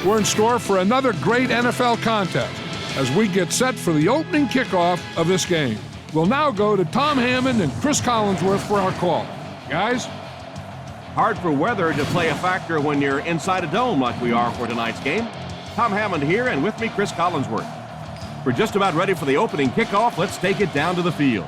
We're in store for another great NFL contest as we get set for the opening kickoff of this game. We'll now go to Tom Hammond and Chris Collinsworth for our call. Guys? Hard for weather to play a factor when you're inside a dome like we are for tonight's game. Tom Hammond here, and with me, Chris Collinsworth. We're just about ready for the opening kickoff. Let's take it down to the field.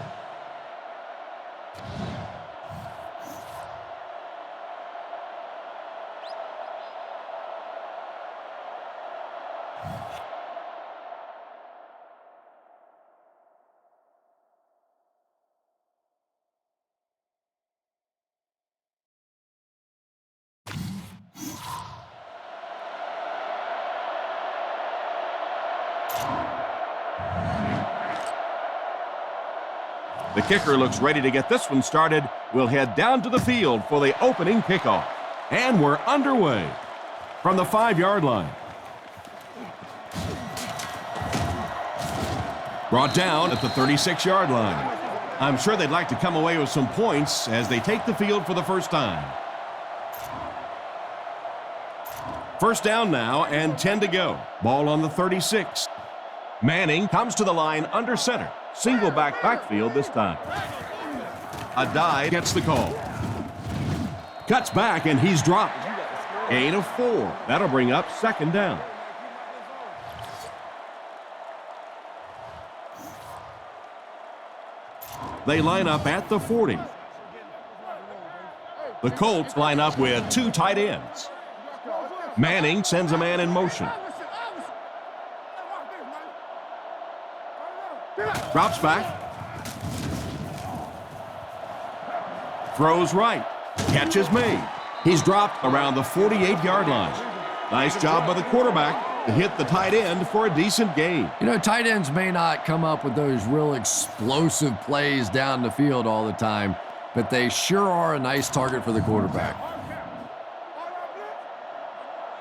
The kicker looks ready to get this one started. We'll head down to the field for the opening kickoff. And we're underway from the 5-yard line. Brought down at the 36-yard line. I'm sure they'd like to come away with some points as they take the field for the first time. First down now and 10 to go. Ball on the 36. Manning comes to the line under center. Single backfield this time. A dive gets the call. Cuts back and he's dropped. Gain of 4. That'll bring up second down. They line up at the 40. The Colts line up with 2 tight ends. Manning sends a man in motion. Drops back. Throws right. Catch is made. He's dropped around the 48-yard line. Nice job by the quarterback to hit the tight end for a decent gain. You know, tight ends may not come up with those real explosive plays down the field all the time, but they sure are a nice target for the quarterback.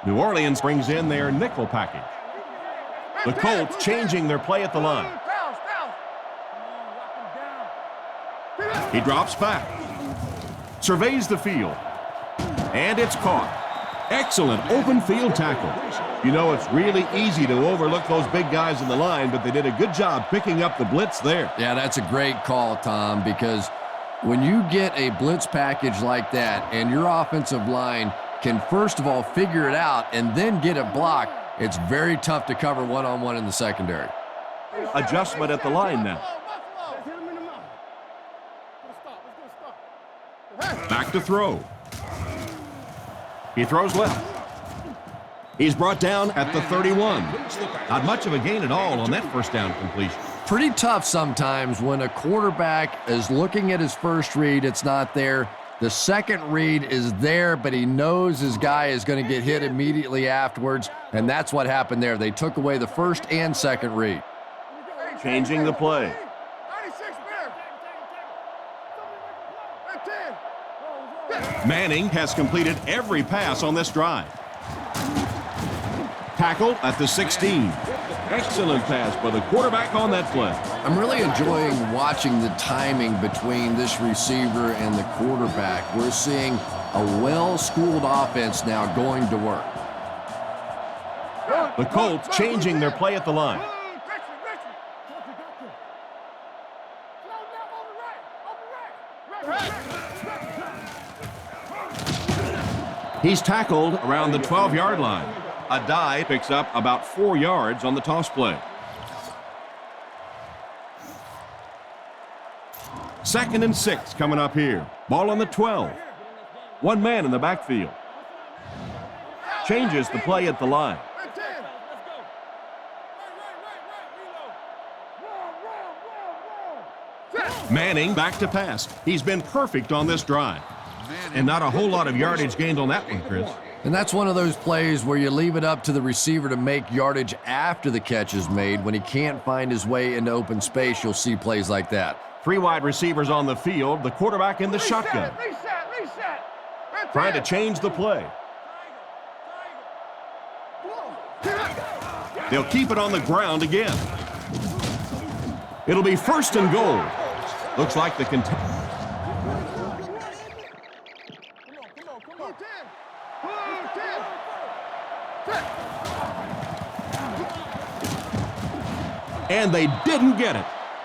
New Orleans brings in their nickel package. The Colts changing their play at the line. He drops back, surveys the field, and it's caught. Excellent open field tackle. You know, it's really easy to overlook those big guys in the line, but they did a good job picking up the blitz there. Yeah, that's a great call, Tom, because when you get a blitz package like that and your offensive line can first of all figure it out and then get it blocked, it's very tough to cover one-on-one in the secondary. Adjustment at the line now. Back to throw. He throws left. He's brought down at the 31. Not much of a gain at all on that first down completion. Pretty tough sometimes when a quarterback is looking at his first read, it's not there. The second read is there, but he knows his guy is going to get hit immediately afterwards, and that's what happened there. They took away the first and second read. Changing the play. Manning has completed every pass on this drive. Tackled at the 16. Excellent pass by the quarterback on that play. I'm really enjoying watching the timing between this receiver and the quarterback. We're seeing a well-schooled offense now going to work. The Colts changing their play at the line. He's tackled around the 12-yard line. A dive picks up about 4 yards on the toss play. Second and 6 coming up here. Ball on the 12. One man in the backfield. Changes the play at the line. Manning back to pass. He's been perfect on this drive. And not a whole lot of yardage gained on that one, Chris. And that's one of those plays where you leave it up to the receiver to make yardage after the catch is made. When he can't find his way into open space, you'll see plays like that. 3 wide receivers on the field, the quarterback in the shotgun. Trying to change the play. They'll keep it on the ground again. It'll be first and goal. Looks like the contest. And they didn't get it.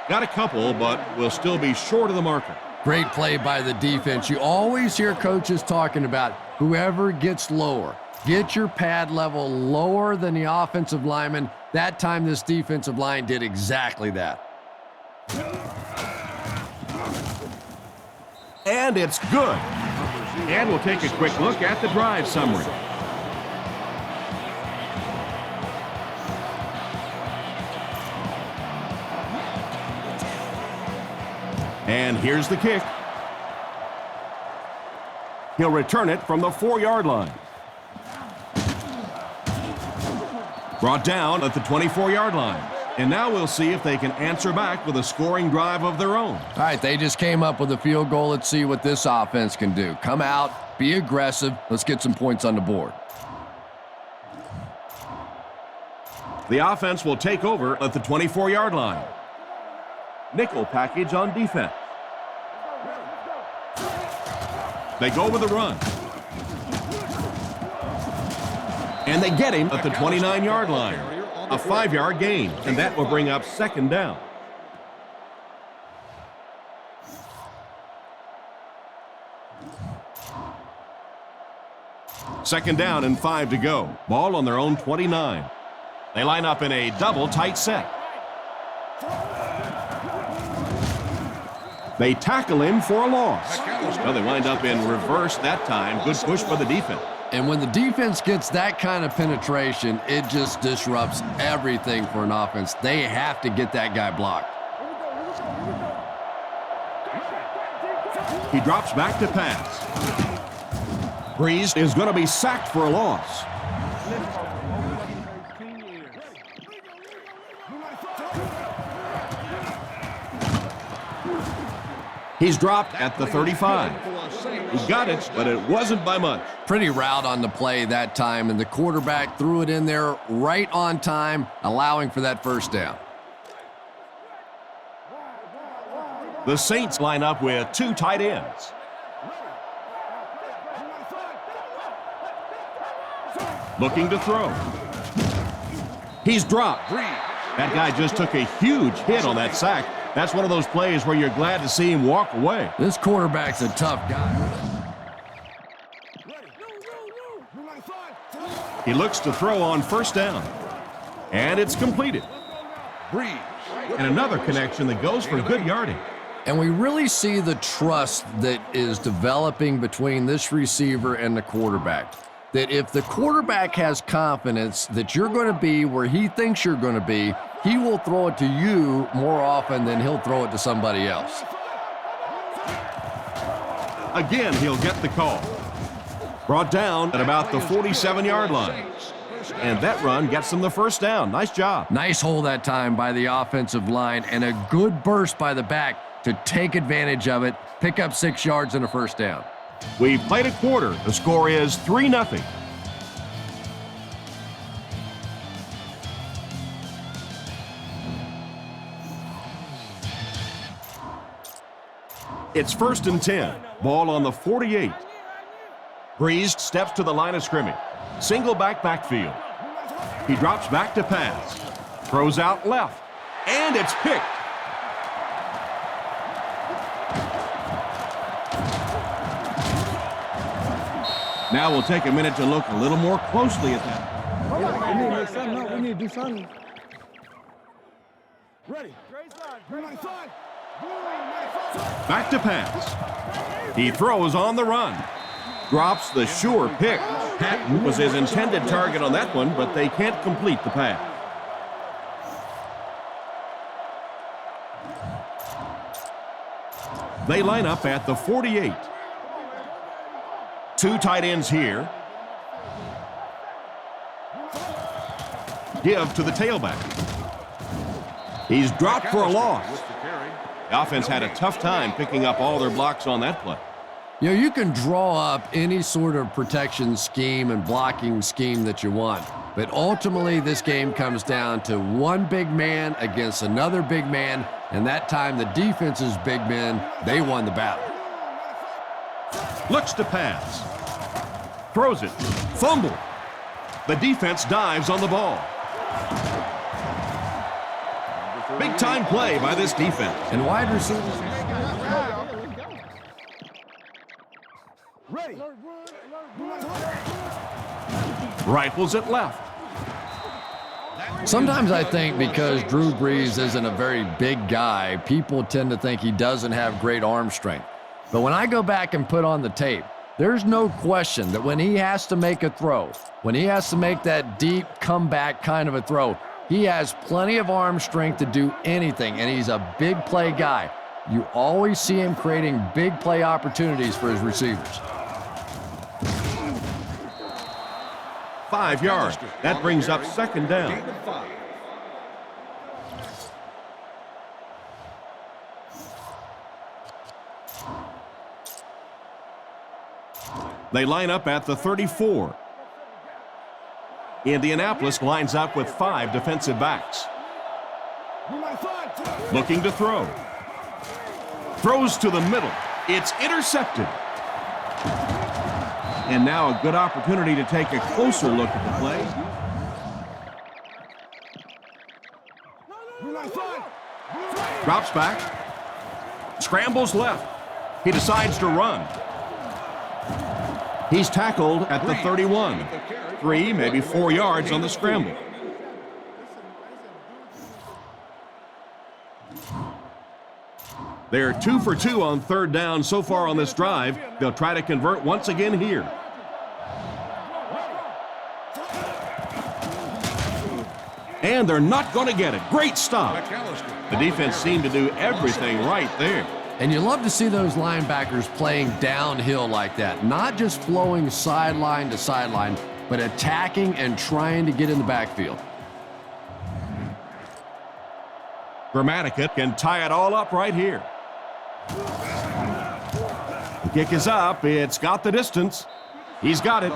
Got a couple, but will still be short of the marker. Great play by the defense. You always hear coaches talking about whoever gets lower. Get your pad level lower than the offensive lineman. That time, this defensive line did exactly that. And it's good. And we'll take a quick look at the drive summary. And here's the kick. He'll return it from the 4-yard line. Brought down at the 24-yard line. And now we'll see if they can answer back with a scoring drive of their own. All right, they just came up with a field goal. Let's see what this offense can do. Come out, be aggressive. Let's get some points on the board. The offense will take over at the 24-yard line. Nickel package on defense. They go with a run. And they get him at the 29-yard line. A 5-yard gain, and that will bring up second down. Second down and 5 to go. Ball on their own 29. They line up in a double tight set. They tackle him for a loss. Well, they wind up in reverse that time. Good push by the defense. And when the defense gets that kind of penetration, it just disrupts everything for an offense. They have to get that guy blocked. He drops back to pass. Breeze is going to be sacked for a loss. He's dropped at the 35. He got it, but it wasn't by much. Pretty route on the play that time, and the quarterback threw it in there right on time, allowing for that first down. The Saints line up with 2 tight ends. Looking to throw. He's dropped. That guy just took a huge hit on that sack. That's one of those plays where you're glad to see him walk away. This quarterback's a tough guy. He looks to throw on first down. And it's completed. And another connection that goes for good yardage. And we really see the trust that is developing between this receiver and the quarterback. That if the quarterback has confidence that you're going to be where he thinks you're going to be, he will throw it to you more often than he'll throw it to somebody else. Again, he'll get the call. Brought down at about the 47-yard line. And that run gets them the first down. Nice job. Nice hole that time by the offensive line, and a good burst by the back to take advantage of it, pick up 6 yards and a first down. We've played a quarter. The score is 3-0. It's 1st and 10. Ball on the 48. Breeze steps to the line of scrimmage. Single backfield. He drops back to pass. Throws out left. And it's picked. Now we'll take a minute to look a little more closely at that. We need to make something up. We need to do something. Ready. Back to pass. He throws on the run. Drops the sure pick. Patton was his intended target on that one, but they can't complete the pass. They line up at the 48. 2 tight ends here. Give to the tailback. He's dropped for a loss. The offense had a tough time picking up all their blocks on that play. You know, you can draw up any sort of protection scheme and blocking scheme that you want, but ultimately this game comes down to one big man against another big man, and that time the defense's big men, they won the battle. Looks to pass. Throws it. Fumble. The defense dives on the ball. Big-time play by this defense. And wide receivers. Rifles it left. Sometimes I think because Drew Brees isn't a very big guy, people tend to think he doesn't have great arm strength. But when I go back and put on the tape, there's no question that when he has to make a throw, when he has to make that deep comeback kind of a throw, he has plenty of arm strength to do anything, and he's a big play guy. You always see him creating big play opportunities for his receivers. 5 yards. That brings up second down. They line up at the 34. Indianapolis lines up with 5 defensive backs. Looking to throw. Throws to the middle. It's intercepted. And now a good opportunity to take a closer look at the play. Drops back. Scrambles left. He decides to run. He's tackled at the 31. 3, maybe 4 yards on the scramble. They're 2 for 2 on third down so far on this drive. They'll try to convert once again here. And they're not going to get it. Great stop. The defense seemed to do everything right there. And you love to see those linebackers playing downhill like that, not just flowing sideline to sideline, but attacking and trying to get in the backfield. Grammatica can tie it all up right here. The kick is up. It's got the distance. He's got it.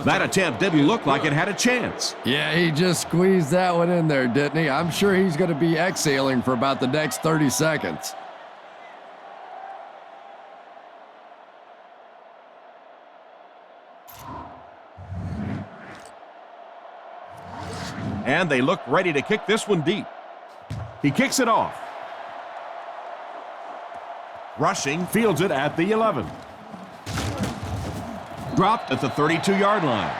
That attempt didn't look like it had a chance. Yeah, he just squeezed that one in there, didn't he? I'm sure he's going to be exhaling for about the next 30 seconds. And they look ready to kick this one deep. He kicks it off. Rushing, fields it at the 11. Dropped at the 32-yard line.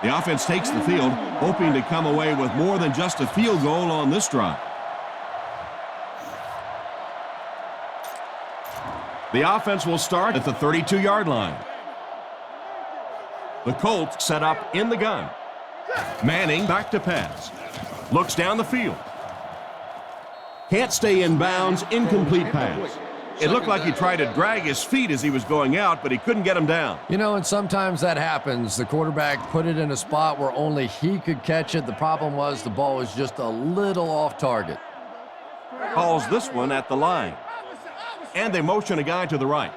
The offense takes the field, hoping to come away with more than just a field goal on this drive. The offense will start at the 32-yard line. The Colts set up in the gun. Manning back to pass. Looks down the field. Can't stay in bounds, incomplete pass. It looked like he tried to drag his feet as he was going out, but he couldn't get him down. You know, and sometimes that happens. The quarterback put it in a spot where only he could catch it. The problem was the ball was just a little off target. Calls this one at the line. And they motion a guy to the right.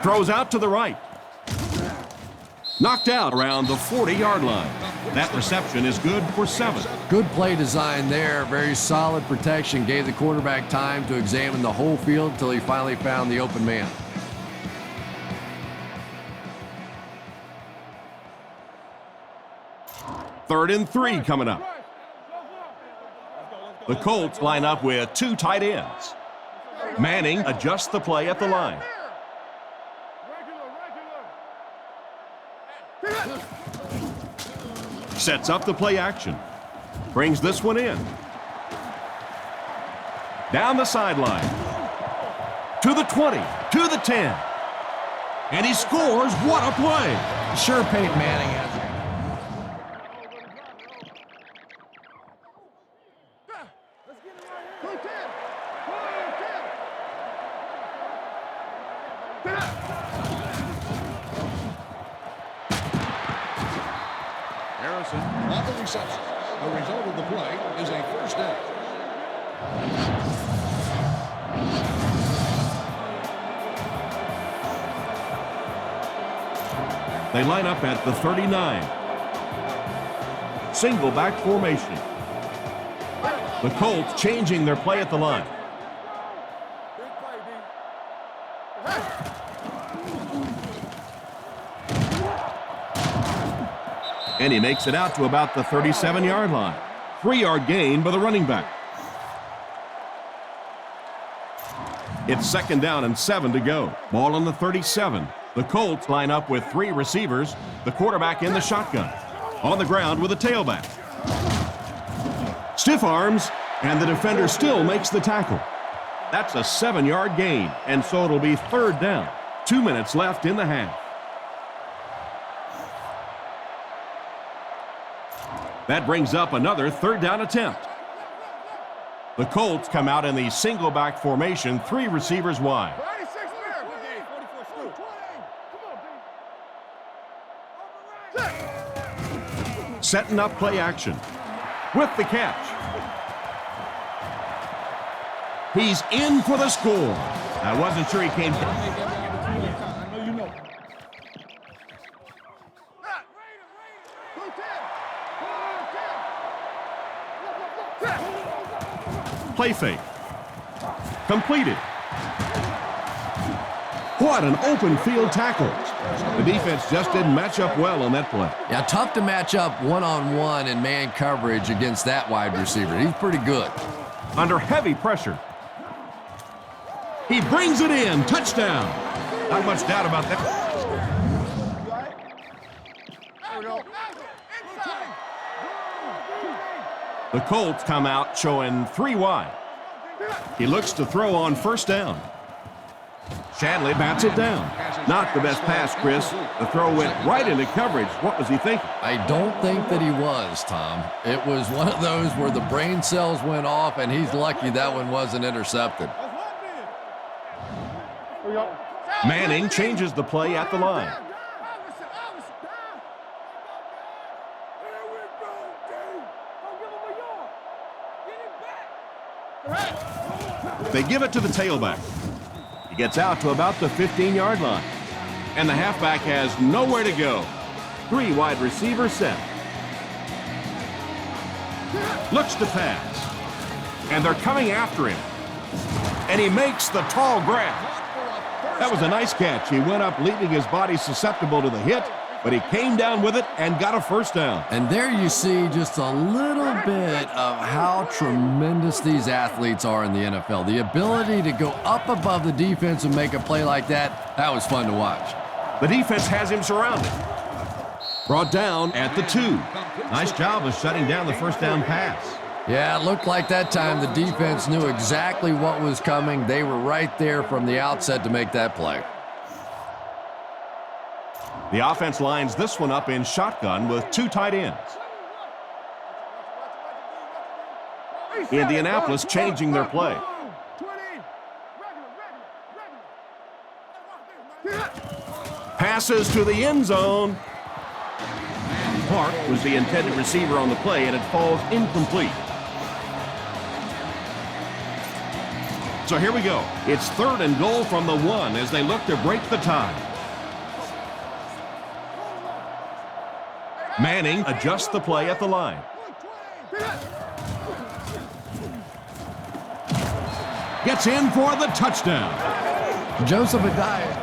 Throws out to the right. Knocked out around the 40-yard line. That reception is good for 7. Good play design there. Very solid protection. Gave the quarterback time to examine the whole field until he finally found the open man. Third and 3 coming up. The Colts line up with 2 tight ends. Manning adjusts the play at the line. Sets up the play action. Brings this one in. Down the sideline. To the 20. To the 10. And he scores. What a play. Sure, Peyton Manning has it. Harrison on the reception. The result of the play is a first down. They line up at the 39. Single back formation. The Colts changing their play at the line. And he makes it out to about the 37-yard line. 3-yard gain by the running back. It's 2nd down and 7 to go. Ball on the 37. The Colts line up with 3 receivers. The quarterback in the shotgun. On the ground with a tailback. Stiff arms, and the defender still makes the tackle. That's a 7-yard gain, and so it'll be 3rd down. 2 minutes left in the half. That brings up another 3rd down attempt. The Colts come out in the single back formation, 3 receivers wide. Setting up play action. With the catch. He's in for the score. I wasn't sure he came. Play fake. Completed. What an open field tackle. The defense just didn't match up well on that play. Yeah, tough to match up one-on-one in man coverage against that wide receiver. He's pretty good. Under heavy pressure. He brings it in. Touchdown. Not much doubt about that. The Colts come out showing 3 wide. He looks to throw on 1st down. Shanley bats it down. Not the best pass, Chris. The throw went right into coverage. What was he thinking? I don't think that he was, Tom. It was one of those where the brain cells went off, and he's lucky that one wasn't intercepted. Manning changes the play at the line. They give it to the tailback. He gets out to about the 15-yard line. And the halfback has nowhere to go. 3 wide receivers set. Looks to pass. And they're coming after him. And he makes the tall grab. That was a nice catch. He went up leaving his body susceptible to the hit, but he came down with it and got a 1st down. And there you see just a little bit of how tremendous these athletes are in the NFL. The ability to go up above the defense and make a play like that, that was fun to watch. The defense has him surrounded. Brought down at the 2. Nice job of shutting down the 1st down pass. Yeah, it looked like that time the defense knew exactly what was coming. They were right there from the outset to make that play. The offense lines this one up in shotgun with 2 tight ends. Indianapolis changing their play. Passes to the end zone. Clark was the intended receiver on the play, and it falls incomplete. So here we go. It's 3rd and goal from the 1 as they look to break the tie. Manning adjusts the play at the line. Gets in for the touchdown. Joseph Adai.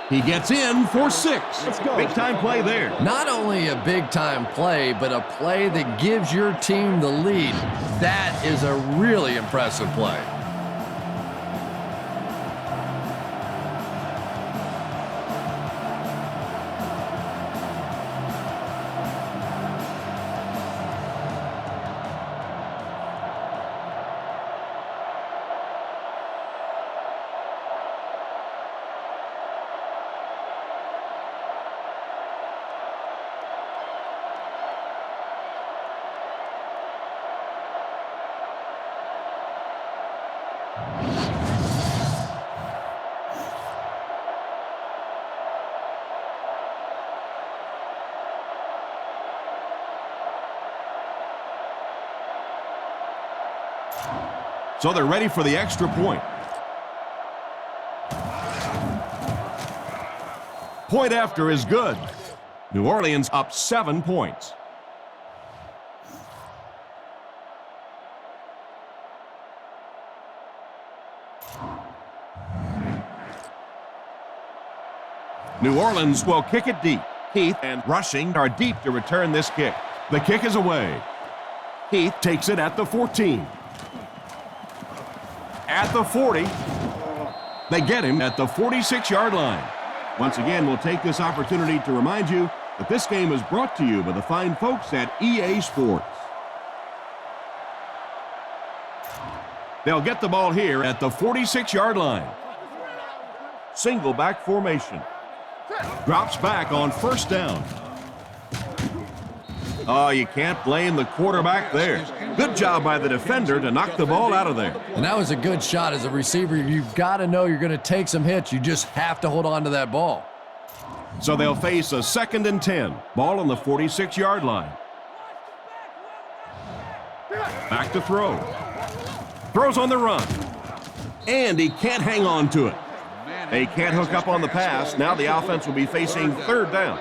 He gets in for 6. Big-time play there. Not only a big-time play, but a play that gives your team the lead. That is a really impressive play. So they're ready for the extra point. Point after is good. New Orleans up 7 points. New Orleans will kick it deep. Heath and Rushing are deep to return this kick. The kick is away. Heath takes it at the 14. At the 40. They get him at the 46-yard line. Once again, we'll take this opportunity to remind you that this game is brought to you by the fine folks at EA Sports. They'll get the ball here at the 46-yard line. Single back formation. Drops back on first down. Oh, you can't blame the quarterback there. Good job by the defender to knock the ball out of there. And that was a good shot. As a receiver, you've got to know you're going to take some hits. You just have to hold on to that ball. So they'll face a 2nd and 10. Ball on the 46-yard line. Back to throw. Throws on the run. And he can't hang on to it. They can't hook up on the pass. Now the offense will be facing 3rd down.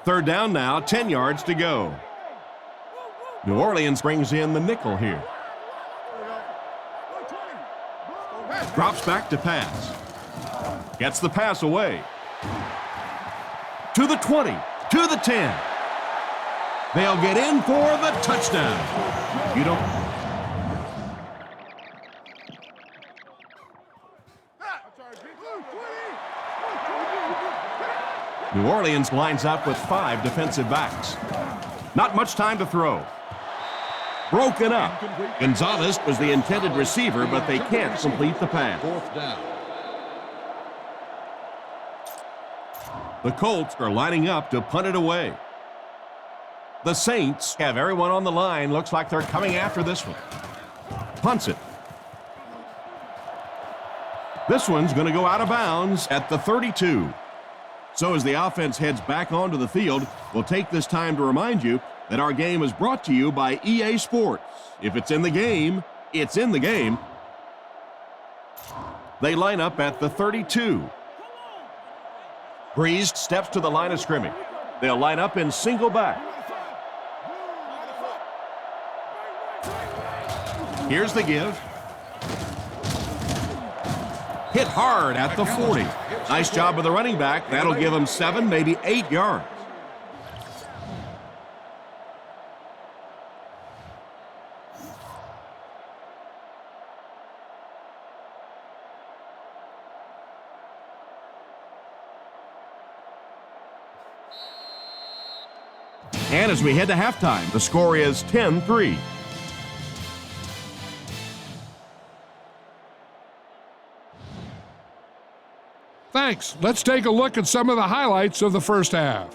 Third down now, 10 yards to go. New Orleans brings in the nickel here. Drops back to pass. Gets the pass away. To the 20, to the 10. They'll get in for the touchdown. You don't... New Orleans lines up with 5 defensive backs. Not much time to throw. Broken up. Gonzalez was the intended receiver, but they can't complete the pass. 4th down. The Colts are lining up to punt it away. The Saints have everyone on the line. Looks like they're coming after this one. Punts it. This one's going to go out of bounds at the 32. So as the offense heads back onto the field, we'll take this time to remind you that our game is brought to you by EA Sports. If it's in the game, it's in the game. They line up at the 32. Breeze steps to the line of scrimmage. They'll line up in single back. Here's the give. Hit hard at the 40. Nice job of the running back. That'll give him 7, maybe 8 yards. And as we head to halftime, the score is 10-3. Thanks. Let's take a look at some of the highlights of the first half.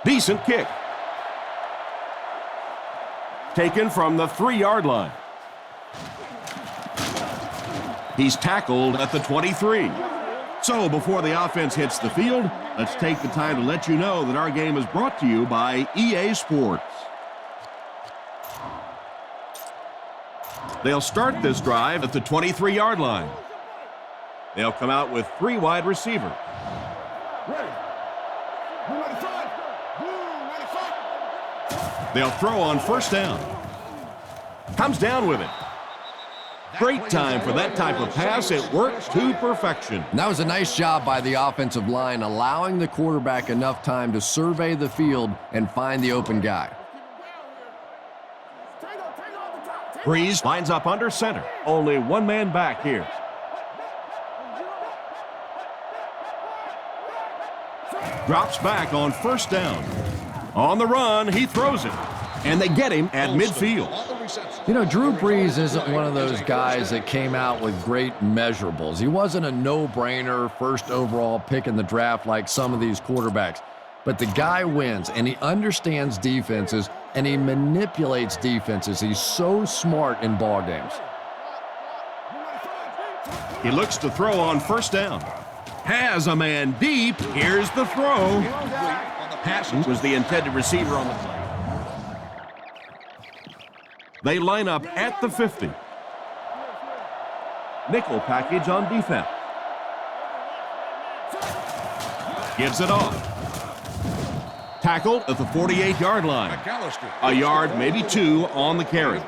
Decent kick. Taken from the 3-yard line. He's tackled at the 23. So before the offense hits the field, let's take the time to let you know that our game is brought to you by EA Sports. They'll start this drive at the 23-yard line. They'll come out with 3 wide receivers. They'll throw on first down. Comes down with it. Great time for that type of pass. It works to perfection. And that was a nice job by the offensive line, allowing the quarterback enough time to survey the field and find the open guy. Breeze lines up under center. Only one man back here. Drops back on first down. On the run, he throws it. And they get him at midfield. You know, Drew Brees isn't one of those guys that came out with great measurables. He wasn't a no-brainer first overall pick in the draft like some of these quarterbacks. But the guy wins, and he understands defenses, and he manipulates defenses. He's so smart in ball games. He looks to throw on first down. Has a man deep. Here's the throw. Patton was the intended receiver on the play. They line up at the 50. Nickel package on defense. Gives it off. Tackled at the 48-yard line. A yard, maybe 2 on the carry.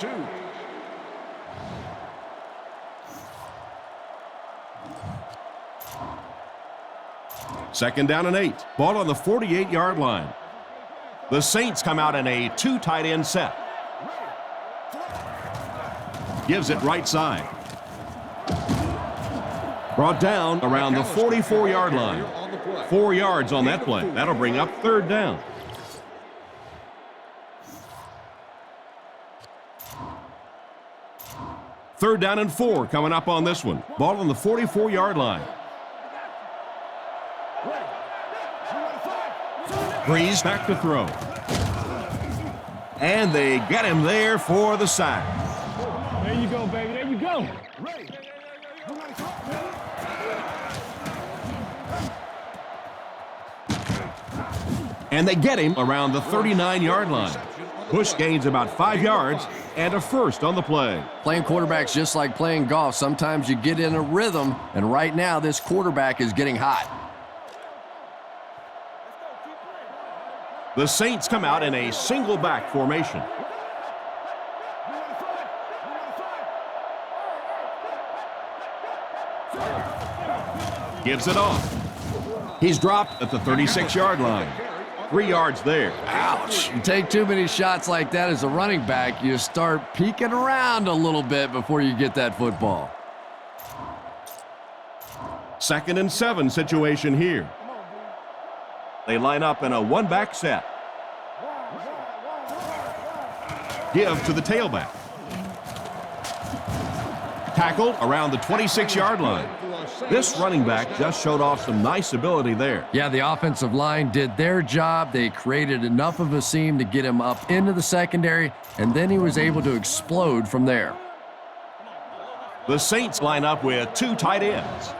Second down and 8. Ball on the 48-yard line. The Saints come out in a 2 tight end set. Gives it right side. Brought down around the 44-yard line. 4 yards on that play. That'll bring up third down. Third down and 4 coming up on this one. Ball on the 44-yard line. Breeze back to throw. And they get him there for the sack. There you go, baby. There you go. And they get him around the 39-yard line. Push gains about 5 yards and a first on the play. Playing quarterback's just like playing golf. Sometimes you get in a rhythm, and right now this quarterback is getting hot. The Saints come out in a single back formation. Gives it off. He's dropped at the 36-yard line. 3 yards there. Ouch. You take too many shots like that as a running back, you start peeking around a little bit before you get that football. Second and 7 situation here. They line up in a one-back set. Give to the tailback. Tackled around the 26-yard line. This running back just showed off some nice ability there. Yeah, the offensive line did their job. They created enough of a seam to get him up into the secondary, and then he was able to explode from there. The Saints line up with 2 tight ends.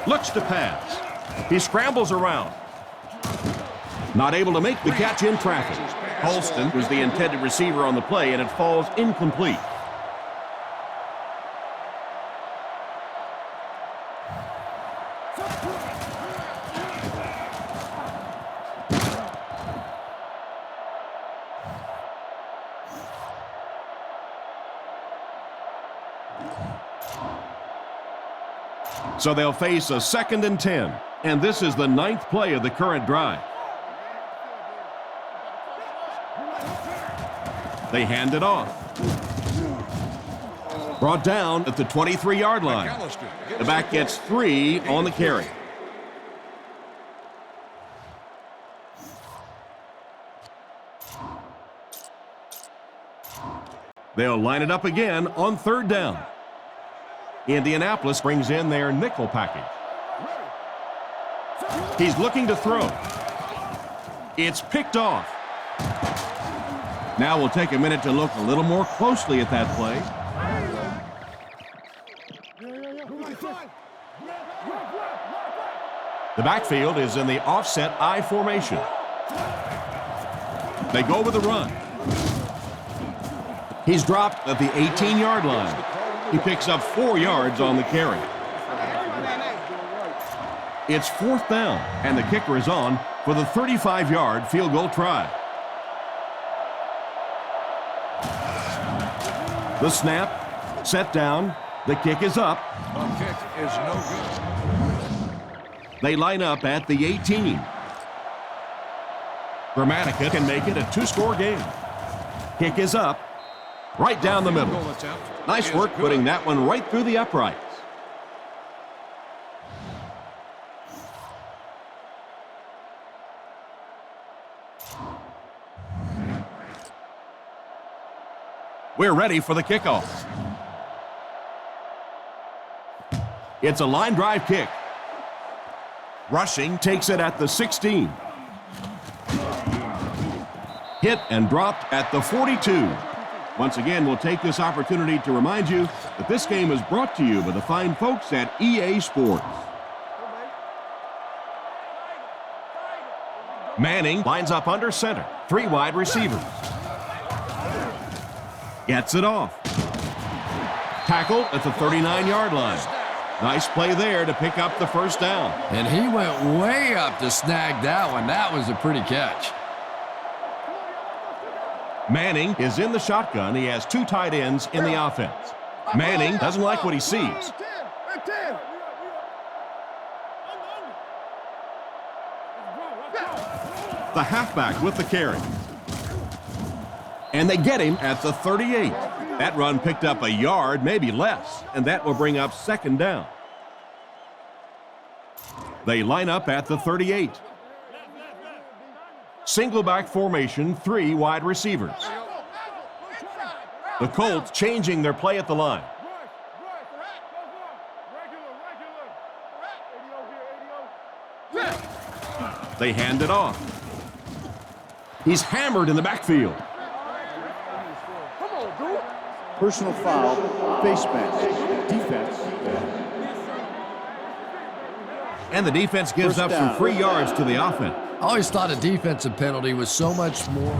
Looks to pass. He scrambles around. Not able to make the catch in traffic. Holston was the intended receiver on the play, and it falls incomplete. So they'll face a 2nd and 10, and this is the 9th play of the current drive. They hand it off. Brought down at the 23-yard line. The back gets 3 on the carry. They'll line it up again on 3rd down. Indianapolis brings in their nickel package. He's looking to throw. It's picked off. Now we'll take a minute to look a little more closely at that play. The backfield is in the offset I formation. They go with a run. He's dropped at the 18-yard line. He picks up 4 yards on the carry. It's 4th down, and the kicker is on for the 35-yard field goal try. The snap, set down, the kick is up. The kick is no good. They line up at the 18. Gramatica can make it a 2-score game. Kick is up, right down the middle. Nice work putting that one right through the uprights. We're ready for the kickoff. It's a line drive kick. Rushing takes it at the 16. Hit and dropped at the 42. Once again, we'll take this opportunity to remind you that this game is brought to you by the fine folks at EA Sports. Manning lines up under center. 3 wide receivers. Gets it off. Tackle at the 39-yard line. Nice play there to pick up the 1st down. And he went way up to snag that one. That was a pretty catch. Manning is in the shotgun. He has 2 tight ends in the offense. Manning doesn't like what he sees. The halfback with the carry. And they get him at the 38. That run picked up a yard, maybe less, and that will bring up 2nd down. They line up at the 38. Single back formation, 3 wide receivers. The Colts changing their play at the line. They hand it off. He's hammered in the backfield. Personal foul, face mask, defense. And the defense gives up some free yards to the offense. I always thought a defensive penalty was so much more.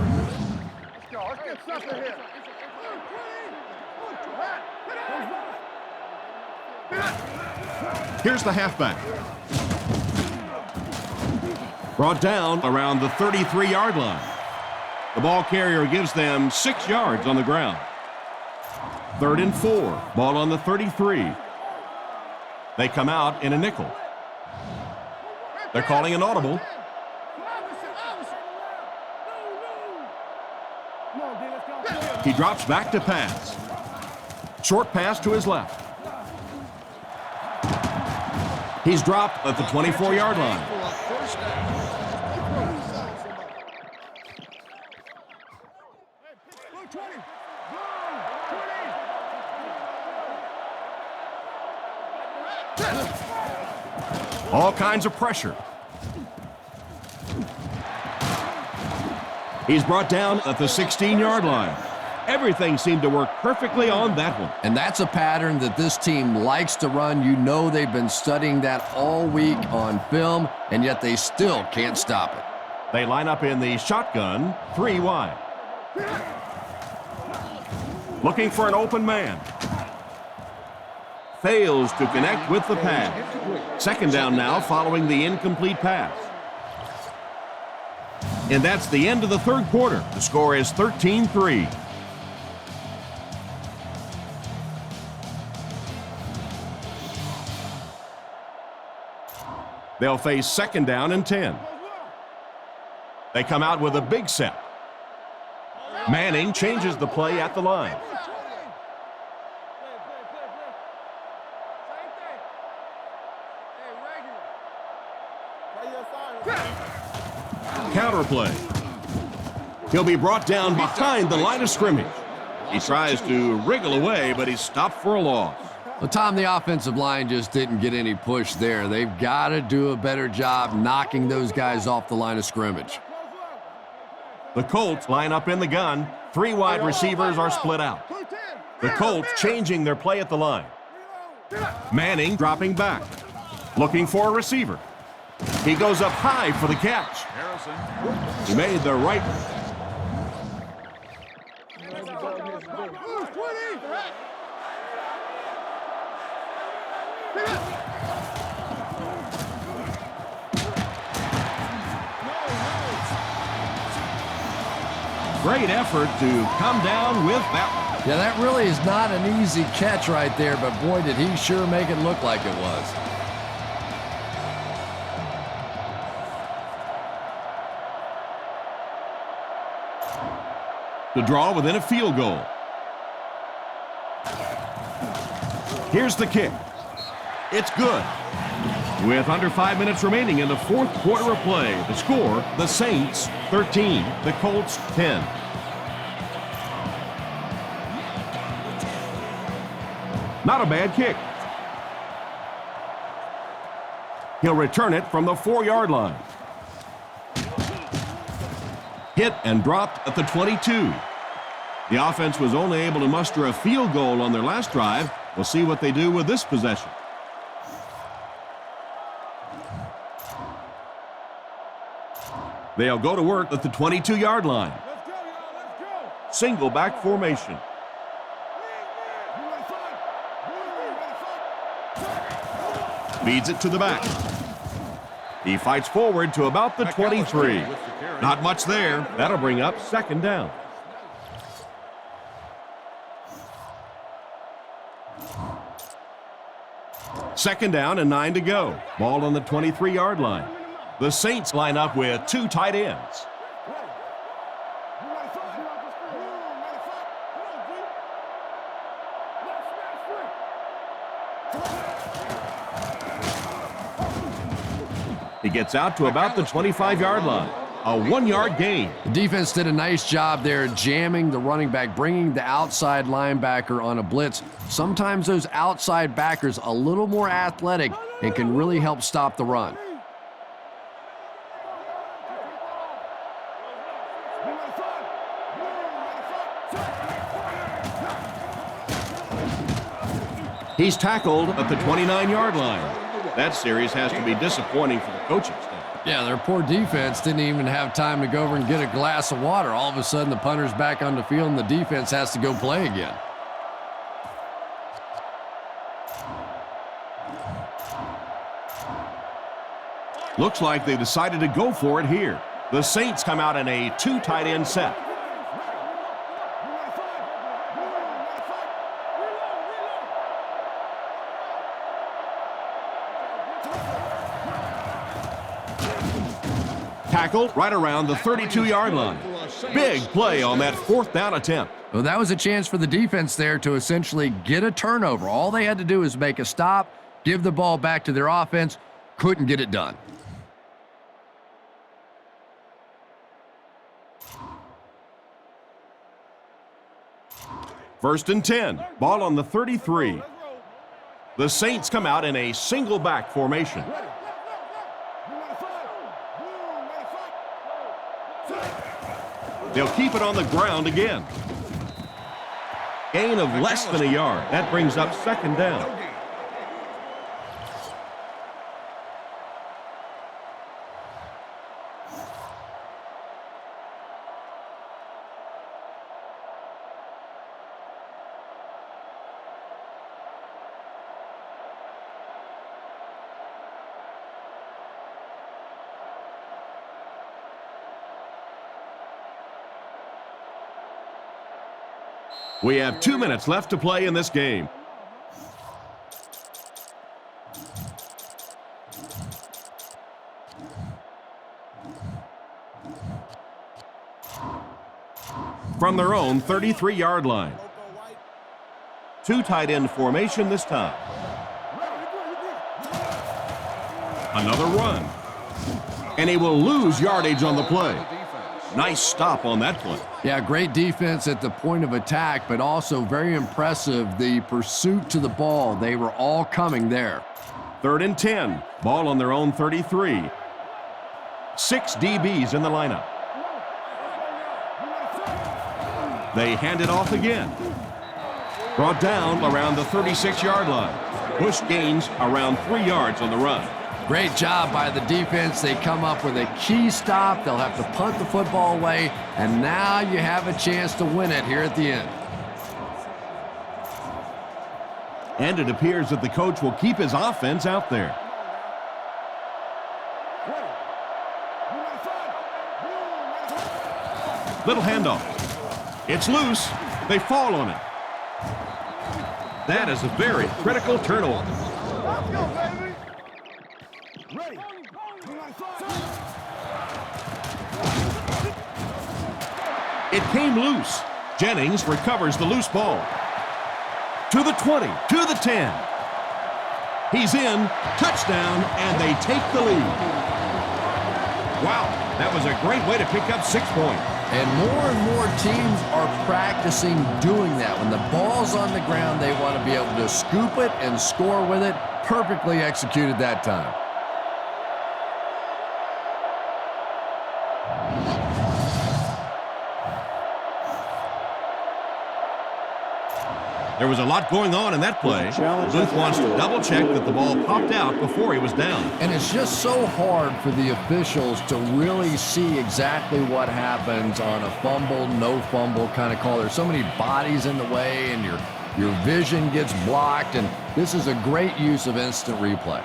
Here's the halfback. Brought down around the 33-yard line. The ball carrier gives them 6 yards on the ground. 3rd and 4. Ball on the 33. They come out in a nickel. They're calling an audible. He drops back to pass. Short pass to his left. He's dropped at the 24-yard line. All kinds of pressure. He's brought down at the 16-yard line. Everything seemed to work perfectly on that one. And that's a pattern that this team likes to run. You know they've been studying that all week on film, and yet they still can't stop it. They line up in the shotgun, 3 wide. Looking for an open man. Fails to connect with the pass. 2nd down now following the incomplete pass. And that's the end of the 3rd quarter. The score is 13-3. They'll face 2nd down and 10. They come out with a big set. Manning changes the play at the line. Counter play. He'll be brought down behind the line of scrimmage. He tries to wriggle away, but he's stopped for a loss. Well, Tom, the offensive line just didn't get any push there. They've got to do a better job knocking those guys off the line of scrimmage. The Colts line up in the gun. 3 wide receivers are split out. The Colts changing their play at the line. Manning dropping back. Looking for a receiver. He goes up high for the catch. He made the right. Great effort to come down with that one. Yeah, that really is not an easy catch right there, but boy, did he sure make it look like it was. To draw within a field goal. Here's the kick. It's good. With under 5 minutes remaining in the fourth quarter of play, the score, the Saints 13, the Colts 10. Not a bad kick. He'll return it from the 4-yard line. Hit and dropped at the 22. The offense was only able to muster a field goal on their last drive. We'll see what they do with this possession. They'll go to work at the 22-yard line. Single back formation. Feeds it to the back. He fights forward to about the 23. Not much there. That'll bring up second down. Second down and 9 to go. Ball on the 23-yard line. The Saints line up with 2 tight ends. He gets out to about the 25-yard line. A 1-yard gain. The defense did a nice job there jamming the running back, bringing the outside linebacker on a blitz. Sometimes those outside backers a little more athletic and can really help stop the run. He's tackled at the 29-yard line. That series has to be disappointing for the coaching staff. Yeah, their poor defense didn't even have time to go over and get a glass of water. All of a sudden, the punter's back on the field, and the defense has to go play again. Looks like they decided to go for it here. The Saints come out in a 2 tight end set. Tackled right around the 32-yard line. Big play on that 4th down attempt. Well, that was a chance for the defense there to essentially get a turnover. All they had to do is make a stop, give the ball back to their offense. Couldn't get it done. First and 10. Ball on the 33. The Saints come out in a single back formation. They'll keep it on the ground again. Gain of less than a yard. That brings up second down. We have 2 minutes left to play in this game. From their own 33-yard line. 2 tight end formation this time. Another run. And he will lose yardage on the play. Nice stop on that play. Yeah, great defense at the point of attack, but also very impressive, the pursuit to the ball. They were all coming there. 3rd and 10. Ball on their own 33. 6 DBs in the lineup. They hand it off again. Brought down around the 36-yard line. Push gains around 3 yards on the run. Great job by the defense. They come up with a key stop. They'll have to punt the football away, and now you have a chance to win it here at the end. And it appears that the coach will keep his offense out there. Little handoff. It's loose. They fall on it. That is a very critical turnover. Let's go, baby. Ready. It came loose. Jennings recovers the loose ball. To the 20, to the 10. He's in, touchdown, and they take the lead. Wow, that was a great way to pick up 6 points. And more teams are practicing doing that. When the ball's on the ground, they want to be able to scoop it and score with it. Perfectly executed that time. There was a lot going on in that play. Booth wants to double-check that the ball popped out before he was down. And it's just so hard for the officials to really see exactly what happens on a fumble, no fumble kind of call. There's so many bodies in the way, and your vision gets blocked, and this is a great use of instant replay.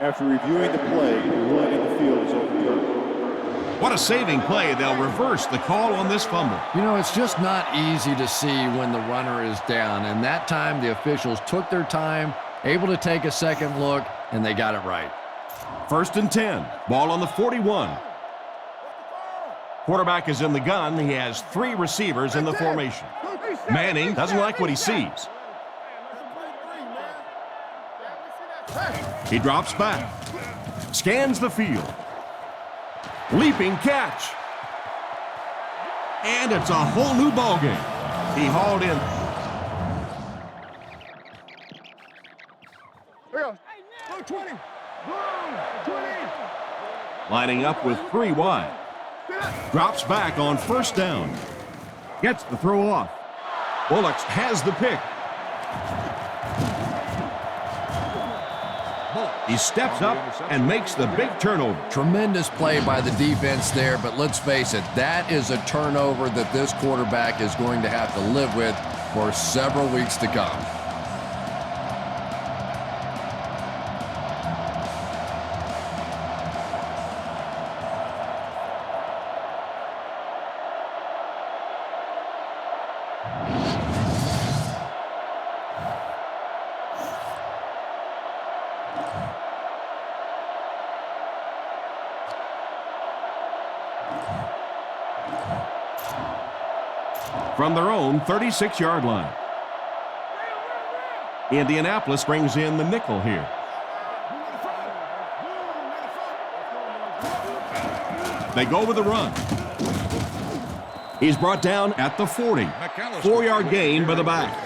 After reviewing the play, the ruling in the field is overturned. What a saving play. They'll reverse the call on this fumble. You know, it's just not easy to see when the runner is down, and that time the officials took their time, able to take a second look, and they got it right. 1st and 10. Ball on the 41. Quarterback is in the gun. He has 3 receivers in the formation. Manning doesn't like what he sees. He drops back, scans the field, leaping catch, and it's a whole new ball game. He hauled in. Lining up with 3 wide. Drops back on 1st down. Gets the throw off. Bullocks has the pick. He steps up and makes the big turnover. Tremendous play by the defense there, but let's face it, that is a turnover that this quarterback is going to have to live with for several weeks to come. From their own 36-yard line. Indianapolis brings in the nickel here. They go with the run. He's brought down at the 40. 4-yard gain by the back.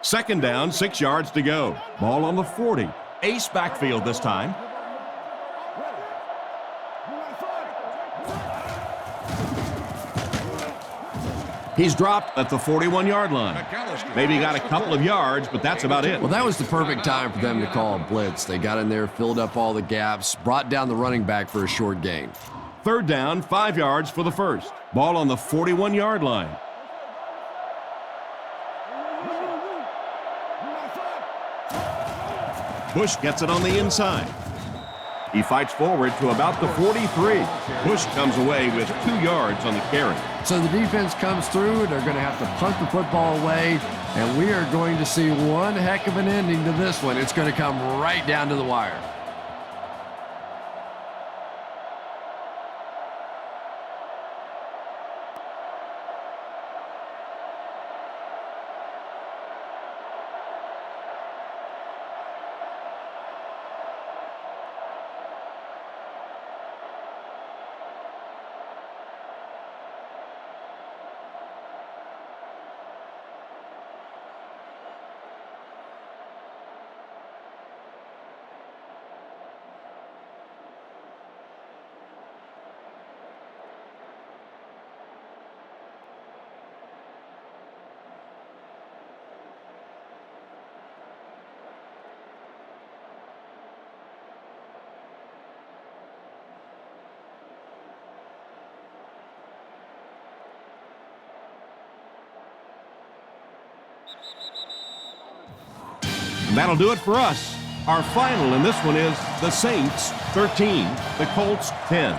Second down, 6 yards to go. Ball on the 40. Ace backfield this time. He's dropped at the 41-yard line. Maybe got a couple of yards, but that's about it. Well, that was the perfect time for them to call a blitz. They got in there, filled up all the gaps, brought down the running back for a short gain. 3rd down, 5 yards for the first. Ball on the 41-yard line. Bush gets it on the inside. He fights forward to about the 43. Bush comes away with 2 yards on the carry. So the defense comes through. They're going to have to punt the football away, and we are going to see one heck of an ending to this one. It's going to come right down to the wire. That'll do it for us. Our final in this one is the Saints 13, the Colts 10.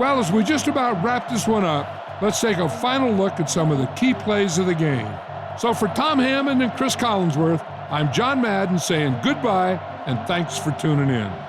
Well, as we just about wrap this one up, let's take a final look at some of the key plays of the game. So for Tom Hammond and Chris Collinsworth, I'm John Madden saying goodbye and thanks for tuning in.